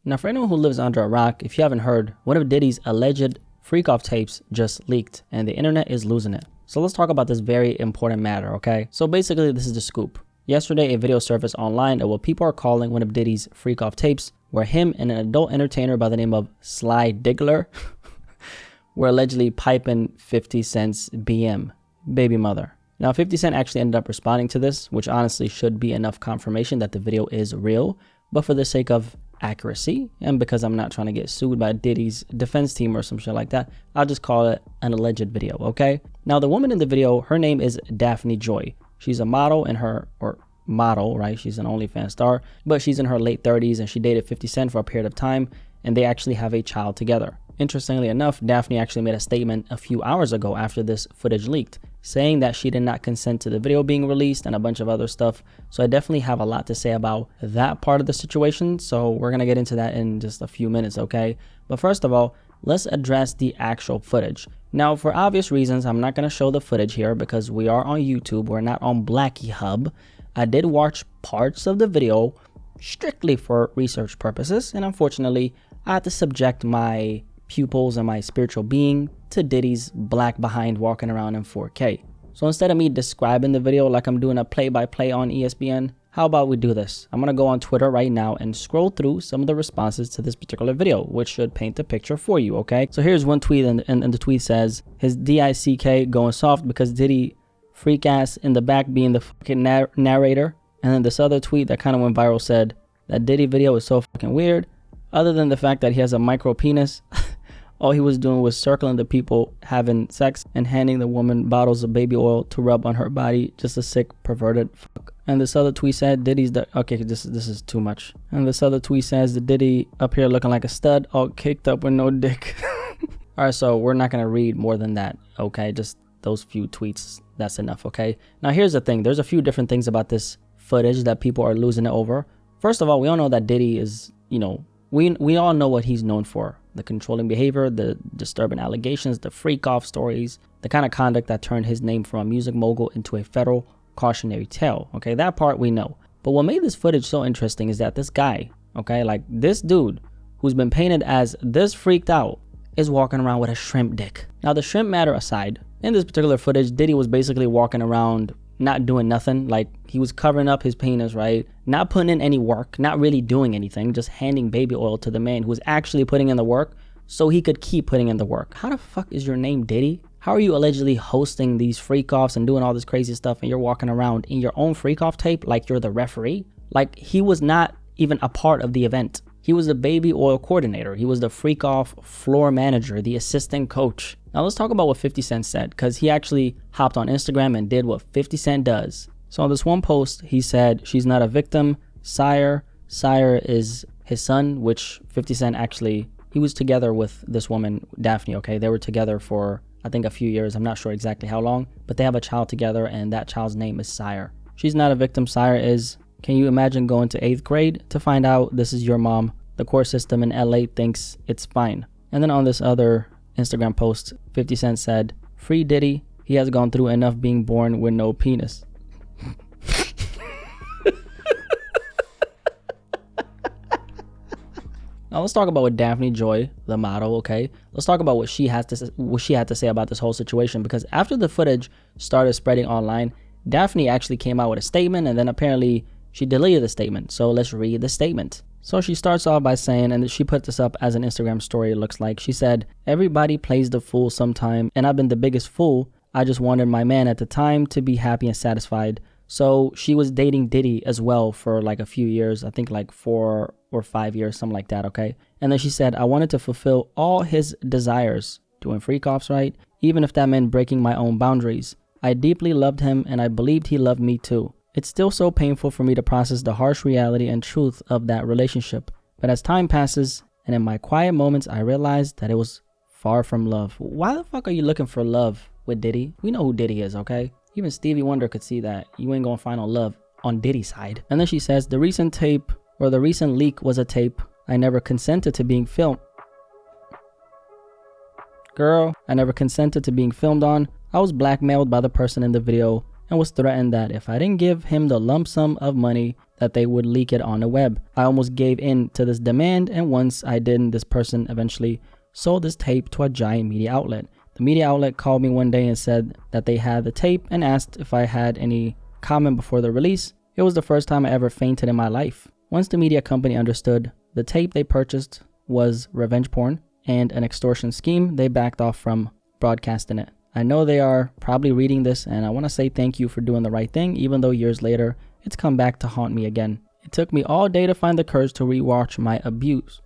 Now, for anyone who lives under a rock, if you haven't heard, one of Diddy's alleged freak-off tapes just leaked and the internet is losing it. So let's talk about this very important matter, okay? So basically, this is the scoop. Yesterday, a video surfaced online of what people are calling one of Diddy's freak-off tapes, where him and an adult entertainer by the name of Sly Diggler were allegedly piping 50 Cent's BM, baby mother. Now, 50 Cent actually ended up responding to this, which honestly should be enough confirmation that the video is real, but for the sake of accuracy, and because I'm not trying to get sued by Diddy's defense team or some shit like that, I'll just call it an alleged video, okay? Now, the woman in the video, her name is Daphne Joy. She's a model right? She's an OnlyFans star, but she's in her late 30s and she dated 50 Cent for a period of time, and they actually have a child together. Interestingly enough, Daphne actually made a statement a few hours ago after this footage leaked, saying that she did not consent to the video being released and a bunch of other stuff. So I definitely have a lot to say about that part of the situation. So we're going to get into that in just a few minutes, okay? But first of all, let's address the actual footage. Now, for obvious reasons, I'm not going to show the footage here because we are on YouTube. We're not on Blackie Hub. I did watch parts of the video strictly for research purposes, and unfortunately, I had to subject my pupils and my spiritual being to Diddy's black behind walking around in 4K. So instead of me describing the video like I'm doing a play-by-play on ESPN, how about we do this? I'm going to go on Twitter right now and scroll through some of the responses to this particular video, which should paint the picture for you, okay? So here's one tweet, and the tweet says, his DICK going soft because Diddy freak ass in the back being the fucking narrator. And then this other tweet that kind of went viral said, that Diddy video is so fucking weird. Other than the fact that he has a micro penis, all he was doing was circling the people having sex and handing the woman bottles of baby oil to rub on her body. Just a sick, perverted fuck. And this other tweet said, Diddy's the... Okay, this is too much. And this other tweet says, the Diddy up here looking like a stud, all caked up with no dick. Alright, so we're not going to read more than that, okay? Just those few tweets, that's enough, okay? Now, here's the thing. There's a few different things about this footage that people are losing it over. First of all, we all know that Diddy is, you know... We all know what he's known for. The controlling behavior, the disturbing allegations, the freak-off stories, the kind of conduct that turned his name from a music mogul into a federal cautionary tale. Okay, that part we know. But what made this footage so interesting is that this guy, okay, like this dude who's been painted as this freaked out is walking around with a shrimp dick. Now, the shrimp matter aside, in this particular footage, Diddy was basically walking around not doing nothing. Like, he was covering up his penis, right? Not putting in any work, not really doing anything, just handing baby oil to the man who was actually putting in the work so he could keep putting in the work. How the fuck is your name Diddy? How are you allegedly hosting these freak-offs and doing all this crazy stuff and you're walking around in your own freak-off tape like you're the referee? Like, he was not even a part of the event. He was the baby oil coordinator. He was the freak-off floor manager, the assistant coach. Now let's talk about what 50 Cent said, because he actually hopped on Instagram and did what 50 Cent does. So on this one post, he said, she's not a victim, Sire is his son, which 50 Cent actually, he was together with this woman, Daphne, okay? They were together for, I think, a few years. I'm not sure exactly how long, but they have a child together, and that child's name is Sire. She's not a victim, Sire is. Can you imagine going to 8th grade to find out this is your mom? The court system in LA thinks it's fine. And then on this other Instagram post, 50 Cent said, free Diddy, he has gone through enough being born with no penis. Now let's talk about what Daphne Joy, the model, okay? Let's talk about what she had to say about this whole situation, because after the footage started spreading online, Daphne actually came out with a statement, and then apparently she deleted the statement. So let's read the statement. So she starts off by saying, and she put this up as an Instagram story, it looks like. She said, everybody plays the fool sometime, and I've been the biggest fool. I just wanted my man at the time to be happy and satisfied. So she was dating Diddy as well for like a few years, I think like 4 or 5 years, something like that, okay? And then she said, I wanted to fulfill all his desires, doing freak-offs, right? Even if that meant breaking my own boundaries. I deeply loved him, and I believed he loved me too. It's still so painful for me to process the harsh reality and truth of that relationship. But as time passes, and in my quiet moments, I realized that it was far from love. Why the fuck are you looking for love with Diddy? We know who Diddy is, okay? Even Stevie Wonder could see that. You ain't gonna find no love on Diddy's side. And then she says, the recent tape, or the recent leak was a tape I never consented to being filmed. Girl, I never consented to being filmed on. I was blackmailed by the person in the video and was threatened that if I didn't give him the lump sum of money that they would leak it on the web. I almost gave in to this demand, and once I didn't, this person eventually sold this tape to a giant media outlet. The media outlet called me one day and said that they had the tape and asked if I had any comment before the release. It was the first time I ever fainted in my life. Once the media company understood the tape they purchased was revenge porn and an extortion scheme, they backed off from broadcasting it. I know they are probably reading this, and I want to say thank you for doing the right thing, even though years later, it's come back to haunt me again. It took me all day to find the courage to rewatch my abuse.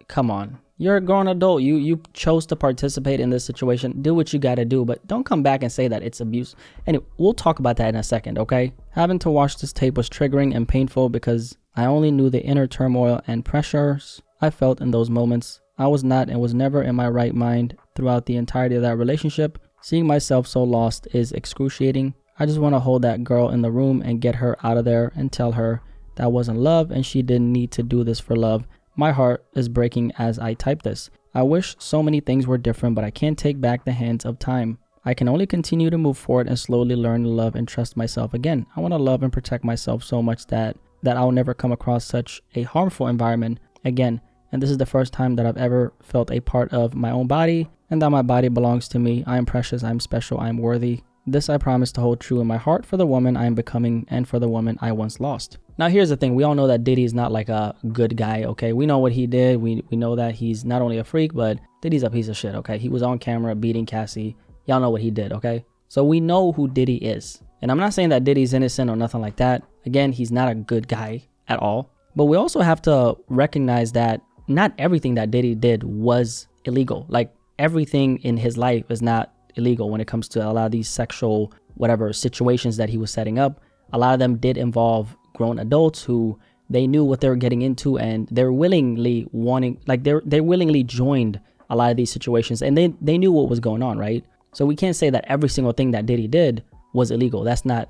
Come on. You're a grown adult. You chose to participate in this situation. Do what you gotta do, but don't come back and say that it's abuse. Anyway, we'll talk about that in a second, okay? Having to watch this tape was triggering and painful because I only knew the inner turmoil and pressures I felt in those moments. I was not and was never in my right mind throughout the entirety of that relationship. Seeing myself so lost is excruciating. I just want to hold that girl in the room and get her out of there and tell her that wasn't love and she didn't need to do this for love. My heart is breaking as I type this. I wish so many things were different, but I can't take back the hands of time. I can only continue to move forward and slowly learn to love and trust myself again. I want to love and protect myself so much that I'll never come across such a harmful environment again. And this is the first time that I've ever felt a part of my own body and that my body belongs to me. I am precious, I am special, I am worthy. This I promise to hold true in my heart for the woman I am becoming and for the woman I once lost. Now here's the thing, we all know that Diddy is not like a good guy, okay? We know what he did, we know that he's not only a freak, but Diddy's a piece of shit, okay? He was on camera beating Cassie. Y'all know what he did, okay? So we know who Diddy is. And I'm not saying that Diddy's innocent or nothing like that. Again, he's not a good guy at all. But we also have to recognize that not everything that Diddy did was illegal. Like everything in his life is not illegal when it comes to a lot of these sexual whatever situations that he was setting up. A lot of them did involve grown adults who they knew what they were getting into and they're willingly wanting, like they willingly joined a lot of these situations and they knew what was going on, right? So we can't say that every single thing that Diddy did was illegal. That's not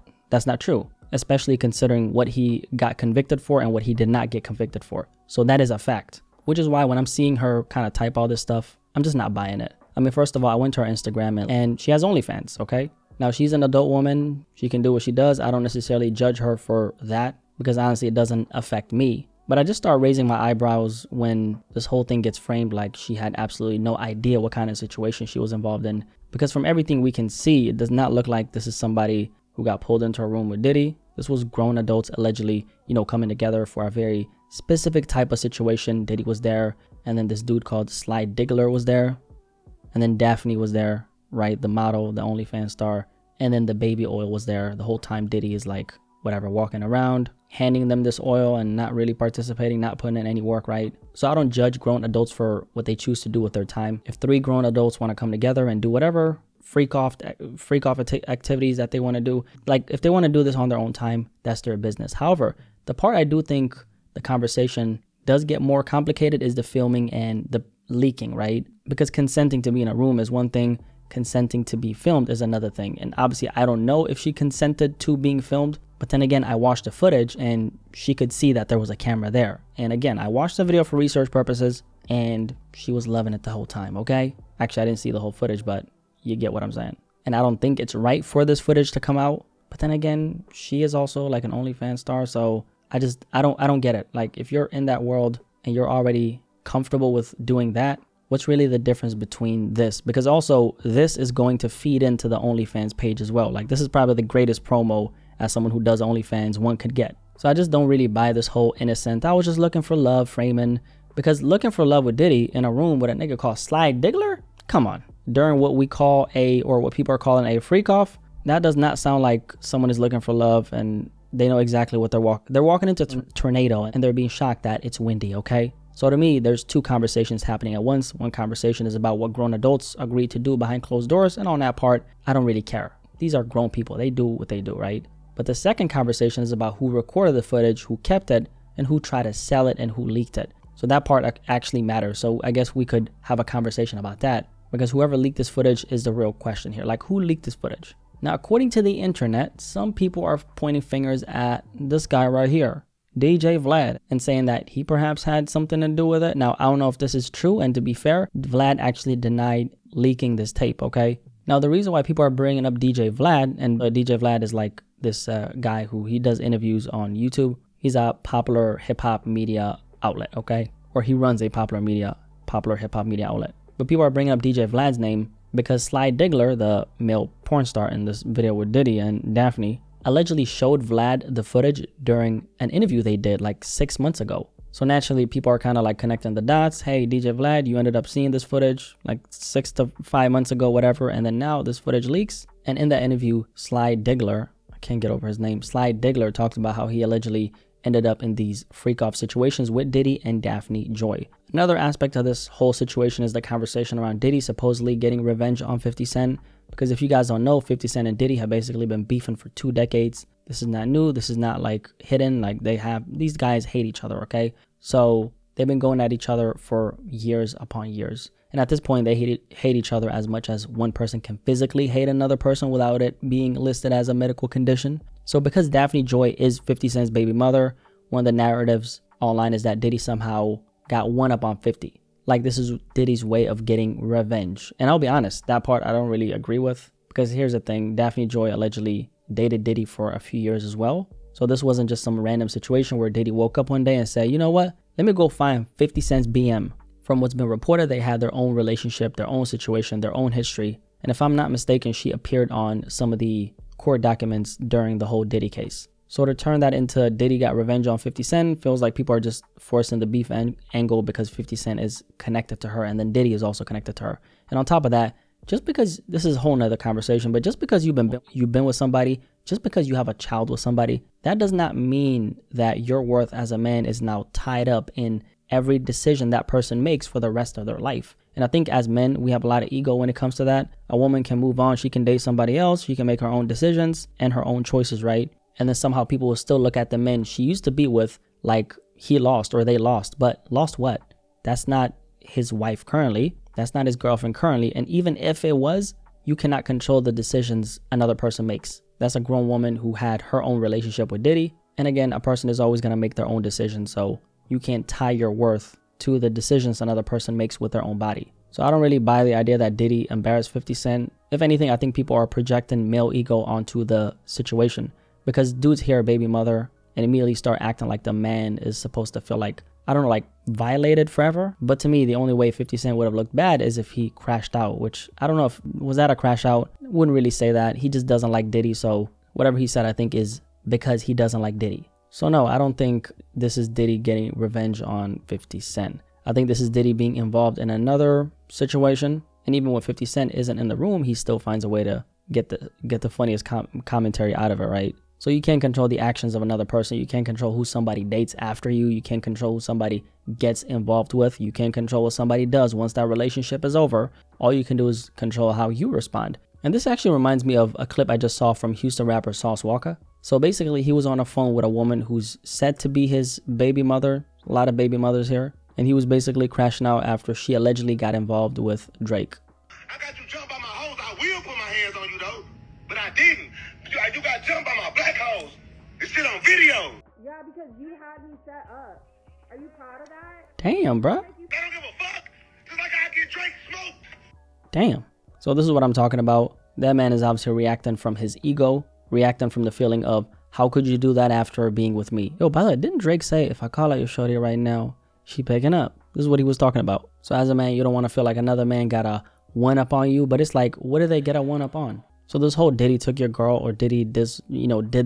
true, especially considering what he got convicted for and what he did not get convicted for. So that is a fact, which is why when I'm seeing her kind of type all this stuff, I'm just not buying it. I mean, first of all, I went to her Instagram and she has OnlyFans, okay? Now, she's an adult woman. She can do what she does. I don't necessarily judge her for that because honestly, it doesn't affect me. But I just start raising my eyebrows when this whole thing gets framed like she had absolutely no idea what kind of situation she was involved in. Because from everything we can see, it does not look like this is somebody who got pulled into a room with Diddy. This was grown adults allegedly, coming together for a very specific type of situation. Diddy was there, and then this dude called Sly Diggler was there, and then Daphne was there, right? The model, the OnlyFans star, and then the baby oil was there. The whole time Diddy is like, whatever, walking around, handing them this oil and not really participating, not putting in any work, right? So I don't judge grown adults for what they choose to do with their time. If 3 grown adults want to come together and do whatever freak off activities that they want to do, like if they want to do this on their own time, that's their business. However, the part I do think the conversation does get more complicated is the filming and the leaking, right? Because consenting to be in a room is one thing, consenting to be filmed is another thing. And obviously I don't know if she consented to being filmed, but then again, I watched the footage and she could see that there was a camera there. And again, I watched the video for research purposes and she was loving it the whole time, okay? Actually, I didn't see the whole footage, but you get what I'm saying. And I don't think it's right for this footage to come out. But then again, she is also like an OnlyFans star, so I don't get it. Like if you're in that world and you're already comfortable with doing that, what's really the difference between this? Because also this is going to feed into the OnlyFans page as well. Like this is probably the greatest promo as someone who does OnlyFans one could get. So I just don't really buy this whole innocent, I was just looking for love framing, because looking for love with Diddy in a room with a nigga called Sly Diggler? Come on. During what we call what people are calling a freak off, that does not sound like someone is looking for love and they know exactly what they're walking into a tornado and they're being shocked that it's windy, okay? So to me, there's 2 conversations happening at once. One conversation is about what grown adults agreed to do behind closed doors, and on that part, I don't really care. These are grown people. They do what they do, right? But the second conversation is about who recorded the footage, who kept it, and who tried to sell it and who leaked it. So that part actually matters. So I guess we could have a conversation about that, because whoever leaked this footage is the real question here. Like, who leaked this footage? Now, according to the internet, some people are pointing fingers at this guy right here, DJ Vlad, and saying that he perhaps had something to do with it. Now, I don't know if this is true, and to be fair, Vlad actually denied leaking this tape, okay? Now, the reason why people are bringing up DJ Vlad, and DJ Vlad is like this guy who he does interviews on YouTube. He's a popular hip-hop media outlet, okay? Or he runs a popular hip-hop media outlet. But people are bringing up DJ Vlad's name because Sly Diggler, the male porn star in this video with Diddy and Daphne, allegedly showed Vlad the footage during an interview they did like 6 months ago. So naturally, people are kind of like connecting the dots. Hey, DJ Vlad, you ended up seeing this footage like 6 to 5 months ago, whatever. And then now this footage leaks. And in that interview, Sly Diggler, I can't get over his name, Sly Diggler talks about how he allegedly ended up in these freak-off situations with Diddy and Daphne Joy. Another aspect of this whole situation is the conversation around Diddy supposedly getting revenge on 50 Cent. Because if you guys don't know, 50 Cent and Diddy have basically been beefing for 2 decades. This is not new. This is not like hidden. Like these guys hate each other, okay? So they've been going at each other for years upon years. And at this point, they hate each other as much as one person can physically hate another person without it being listed as a medical condition. So because Daphne Joy is 50 Cent's baby mother, one of the narratives online is that Diddy somehow got one up on 50. Like this is Diddy's way of getting revenge. And I'll be honest, that part I don't really agree with. Because here's the thing, Daphne Joy allegedly dated Diddy for a few years as well. So this wasn't just some random situation where Diddy woke up one day and said, you know what, let me go find 50 Cent's BM. From what's been reported, they had their own relationship, their own situation, their own history. And if I'm not mistaken, she appeared on some of the court documents during the whole Diddy case. So to turn that into Diddy got revenge on 50 Cent feels like people are just forcing the beef angle because 50 Cent is connected to her and then Diddy is also connected to her. And on top of that, just because this is a whole nother conversation, but just because you've been with somebody, just because you have a child with somebody, that does not mean that your worth as a man is now tied up in every decision that person makes for the rest of their life. And I think as men, we have a lot of ego when it comes to that. A woman can move on. She can date somebody else. She can make her own decisions and her own choices, right? And then somehow people will still look at the men she used to be with like he lost or they lost. But lost what? That's not his wife currently. That's not his girlfriend currently. And even if it was, you cannot control the decisions another person makes. That's a grown woman who had her own relationship with Diddy. And again, a person is always going to make their own decisions. So you can't tie your worth to the decisions another person makes with their own body. So I don't really buy the idea that Diddy embarrassed 50 Cent. If anything, I think people are projecting male ego onto the situation. Because dudes hear a baby mother and immediately start acting like the man is supposed to feel like, I don't know, like violated forever. But to me, the only way 50 Cent would have looked bad is if he crashed out, which I don't know if, was that a crash out? Wouldn't really say that. He just doesn't like Diddy. So whatever he said, I think is because he doesn't like Diddy. So no, I don't think this is Diddy getting revenge on 50 Cent. I think this is Diddy being involved in another situation. And even when 50 Cent isn't in the room, he still finds a way to get the funniest commentary out of it, right? So you can't control the actions of another person. You can't control who somebody dates after you. You can't control who somebody gets involved with. You can't control what somebody does once that relationship is over. All you can do is control how you respond. And this actually reminds me of a clip I just saw from Houston rapper Sauce Walka. So basically, he was on a phone with a woman who's said to be his baby mother. A lot of baby mothers here. And he was basically crashing out after she allegedly got involved with Drake. I got you jumped by my hoes. I will put my hands on you, though. But I didn't. You got jumped by my black hoes. It's shit on video. Yeah, because you had me set up. Are you proud of that? Damn, bro. I don't give a fuck. Just like I get Drake smoked. Damn. So this is what I'm talking about. That man is obviously reacting from his ego, reacting from the feeling of, how could you do that after being with me? Yo, by the way, didn't Drake say, if I call out your shorty right now, she picking up? This is what he was talking about. So as a man, you don't want to feel like another man got a one-up on you, but it's like, what do they get a one-up on? So this whole Diddy took your girl or Diddy did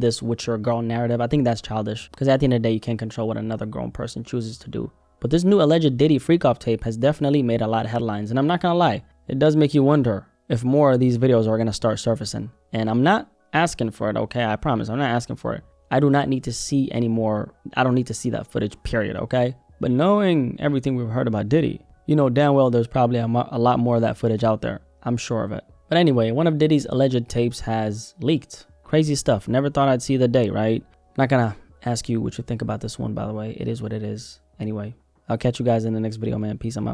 this with your girl narrative, I think that's childish. Because at the end of the day, you can't control what another grown person chooses to do. But this new alleged Diddy freak-off tape has definitely made a lot of headlines. And I'm not going to lie, it does make you wonder if more of these videos are going to start surfacing. And I'm not asking for it, okay? I promise, I'm not asking for it. I do not need to see any more. I don't need to see that footage, period, okay? But knowing everything we've heard about Diddy, you know damn well there's probably a lot more of that footage out there. I'm sure of it. But anyway, one of Diddy's alleged tapes has leaked. Crazy stuff. Never thought I'd see the day, right? I'm not gonna ask you what you think about this one, by the way. It is what it is. Anyway, I'll catch you guys in the next video, man. Peace, I'm out.